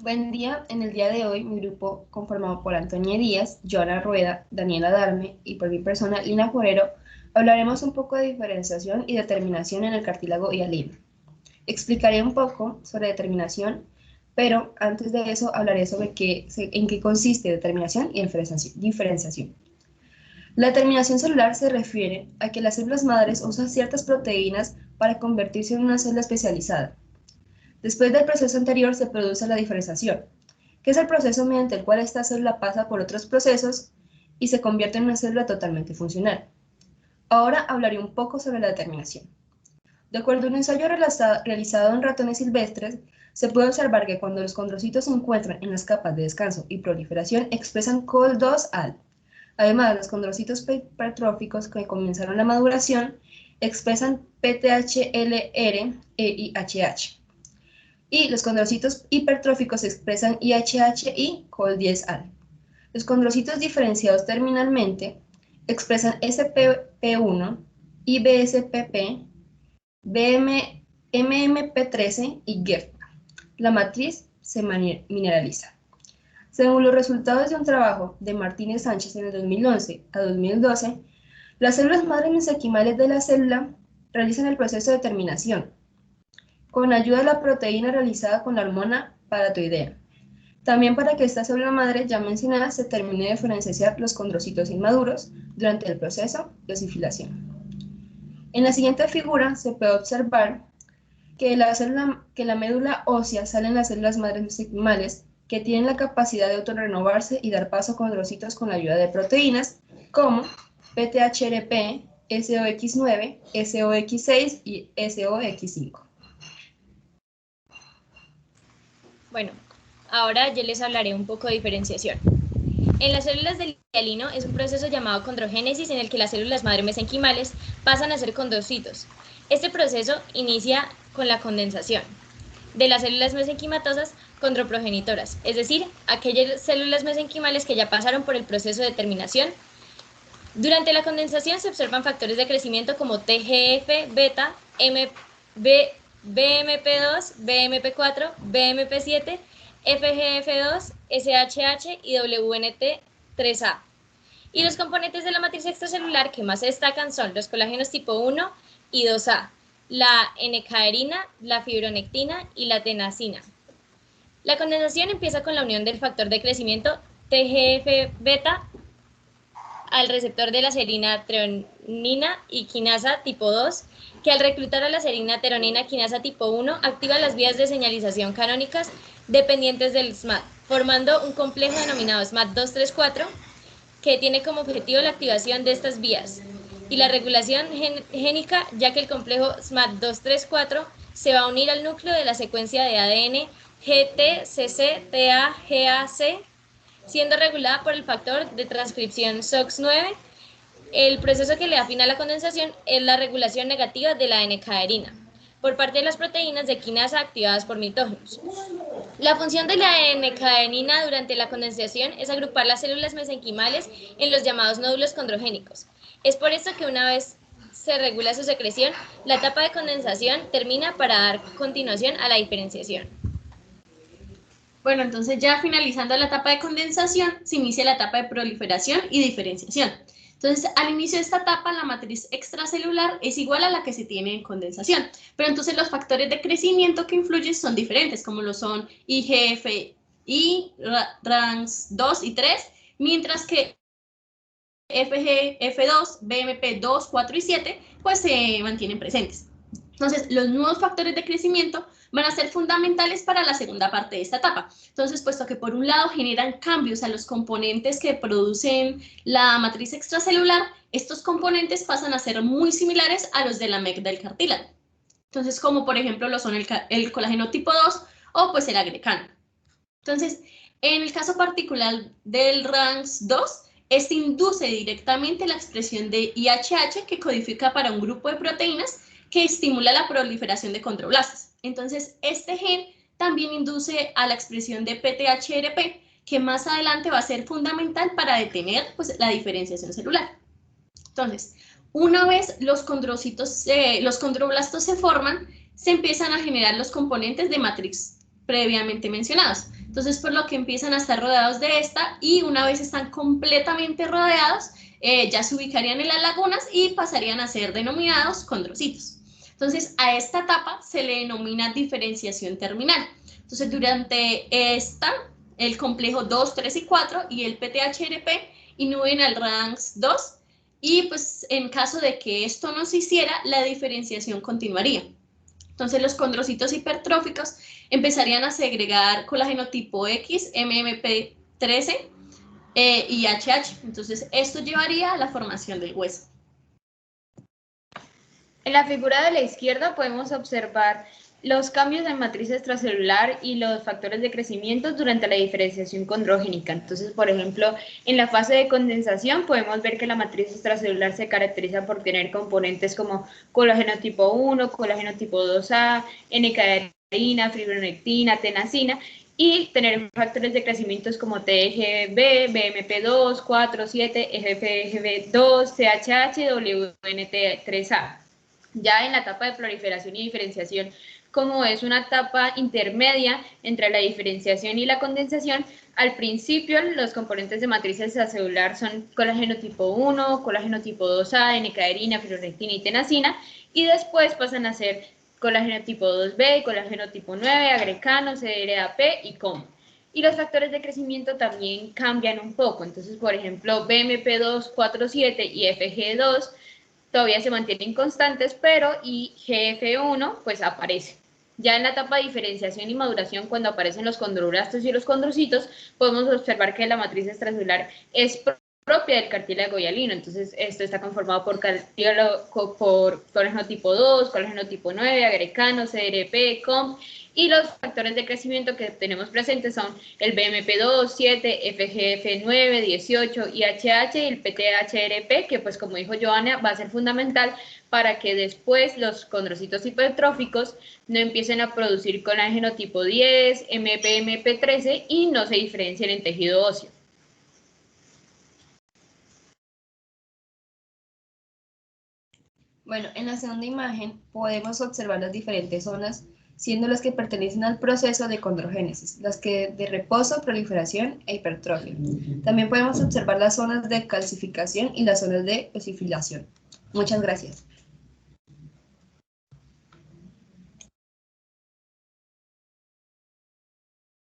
Buen día. En el día de hoy, mi grupo, conformado por Antonia Díaz, Joana Rueda, Daniela Darme y por mi persona, Lina Forero, hablaremos un poco de diferenciación y determinación en el cartílago hialino. Explicaré un poco sobre determinación, pero antes de eso hablaré sobre en qué consiste determinación y diferenciación. La determinación celular se refiere a que las células madres usan ciertas proteínas para convertirse en una célula especializada. Después del proceso anterior se produce la diferenciación, que es el proceso mediante el cual esta célula pasa por otros procesos y se convierte en una célula totalmente funcional. Ahora hablaré un poco sobre la determinación. De acuerdo a un ensayo realizado en ratones silvestres, se puede observar que cuando los condrocitos se encuentran en las capas de descanso y proliferación expresan COL2-AL. Además, los condrocitos hipertróficos que comenzaron la maduración expresan PTHLR e IHH. Y los condrocitos hipertróficos expresan IHH y COL10-AL. Los condrocitos diferenciados terminalmente expresan SPP1, IBSPP, MMP13 y GERP. La matriz se mineraliza. Según los resultados de un trabajo de Martínez Sánchez en el 2011 a 2012, las células madre mesenquimales de la célula realizan el proceso de terminación con ayuda de la proteína realizada con la hormona paratoidea. También para que esta célula madre ya mencionada se termine de diferenciar los condrocitos inmaduros durante el proceso de osifilación. En la siguiente figura se puede observar que la médula ósea salen las células madres mesenquimales que tienen la capacidad de autorrenovarse y dar paso a condrocitos con la ayuda de proteínas como PTHRP, SOX9, SOX6 y SOX5. Bueno, ahora yo les hablaré un poco de diferenciación. En las células del hialino es un proceso llamado condrogénesis en el que las células madre mesenquimales pasan a ser condrocitos. Este proceso inicia con la condensación de las células mesenquimatosas condroprogenitoras, es decir, aquellas células mesenquimales que ya pasaron por el proceso de terminación. Durante la condensación se observan factores de crecimiento como TGF-beta, BMP2, BMP4, BMP7, FGF2, SHH y WNT3A. Y los componentes de la matriz extracelular que más se destacan son los colágenos tipo 1 y 2A, la N-caerina, la fibronectina y la tenasina. La condensación empieza con la unión del factor de crecimiento TGF-beta al receptor de la serina treonina y quinasa tipo 2, que al reclutar a la serina treonina quinasa tipo 1 activa las vías de señalización canónicas dependientes del SMAD, formando un complejo denominado SMAD234, que tiene como objetivo la activación de estas vías y la regulación génica, ya que el complejo SMAD234 se va a unir al núcleo de la secuencia de ADN GTCC-TAGAC, siendo regulada por el factor de transcripción SOX9. El proceso que le da fin a la condensación es la regulación negativa de la N-caerina por parte de las proteínas de quinasa activadas por mitógenos. La función de la N-caerina durante la condensación es agrupar las células mesenquimales en los llamados nódulos condrogénicos. Es por esto que una vez se regula su secreción, la etapa de condensación termina para dar continuación a la diferenciación. Bueno, entonces ya finalizando la etapa de condensación, se inicia la etapa de proliferación y diferenciación. Entonces, al inicio de esta etapa, la matriz extracelular es igual a la que se tiene en condensación, pero entonces los factores de crecimiento que influyen son diferentes, como lo son IGF-I, RANKS2 y 3, mientras que FG, F2, BMP 2, 4 y 7, pues se mantienen presentes. Entonces, los nuevos factores de crecimiento van a ser fundamentales para la segunda parte de esta etapa. Entonces, puesto que por un lado generan cambios a los componentes que producen la matriz extracelular, estos componentes pasan a ser muy similares a los de la MEC del cartílago. Entonces, como por ejemplo lo son el colágeno tipo 2 o pues el agrecano. Entonces, en el caso particular del RANKS2, este induce directamente la expresión de IHH que codifica para un grupo de proteínas que estimula la proliferación de condroblastos. Entonces, este gen también induce a la expresión de PTHRP, que más adelante va a ser fundamental para detener pues, la diferenciación celular. Entonces, una vez los condroblastos se forman, se empiezan a generar los componentes de matriz previamente mencionados. Entonces, por lo que empiezan a estar rodeados de esta y una vez están completamente rodeados, ya se ubicarían en las lagunas y pasarían a ser denominados condrocitos. Entonces, a esta etapa se le denomina diferenciación terminal. Entonces, durante esta, el complejo 2, 3 y 4 y el PTHRP inhiben al RANKS 2 y pues en caso de que esto no se hiciera, la diferenciación continuaría. Entonces, los condrocitos hipertróficos empezarían a segregar colágeno tipo X, MMP13 y HH. Entonces, esto llevaría a la formación del hueso. En la figura de la izquierda podemos observar los cambios en matriz extracelular y los factores de crecimiento durante la diferenciación condrogénica. Entonces, por ejemplo, en la fase de condensación podemos ver que la matriz extracelular se caracteriza por tener componentes como colágeno tipo 1, colágeno tipo 2A, N-caderina, fibronectina, tenasina, y tener factores de crecimiento como TGB, BMP2, 4, 7, FGB2, CHH, WNT3A. Ya en la etapa de proliferación y diferenciación, como es una etapa intermedia entre la diferenciación y la condensación, al principio los componentes de matriz extracelular son colágeno tipo 1, colágeno tipo 2A, N-caderina, fibronectina y tenasina, y después pasan a ser colágeno tipo 2B, colágeno tipo 9, agrecano, CDRAP y COM. Y los factores de crecimiento también cambian un poco. Entonces, por ejemplo, BMP247 y FG2 todavía se mantienen constantes, pero IGF-1 pues aparece. Ya en la etapa de diferenciación y maduración, cuando aparecen los condroblastos y los condrocitos, podemos observar que la matriz extracelular es propia del cartílago hialino. Entonces, esto está conformado por colágeno tipo 2, colágeno tipo 9, agrecano, CRP, COMP, y los factores de crecimiento que tenemos presentes son el BMP2, 7, FGF9, 18, IHH y el PTHRP, que pues como dijo Joana, va a ser fundamental para que después los condrocitos hipertróficos no empiecen a producir colágeno tipo 10, MP13 y no se diferencien en tejido óseo. Bueno, en la segunda imagen podemos observar las diferentes zonas, siendo las que pertenecen al proceso de condrogénesis, las que de reposo, proliferación e hipertrofia. También podemos observar las zonas de calcificación y las zonas de osifilación. Muchas gracias.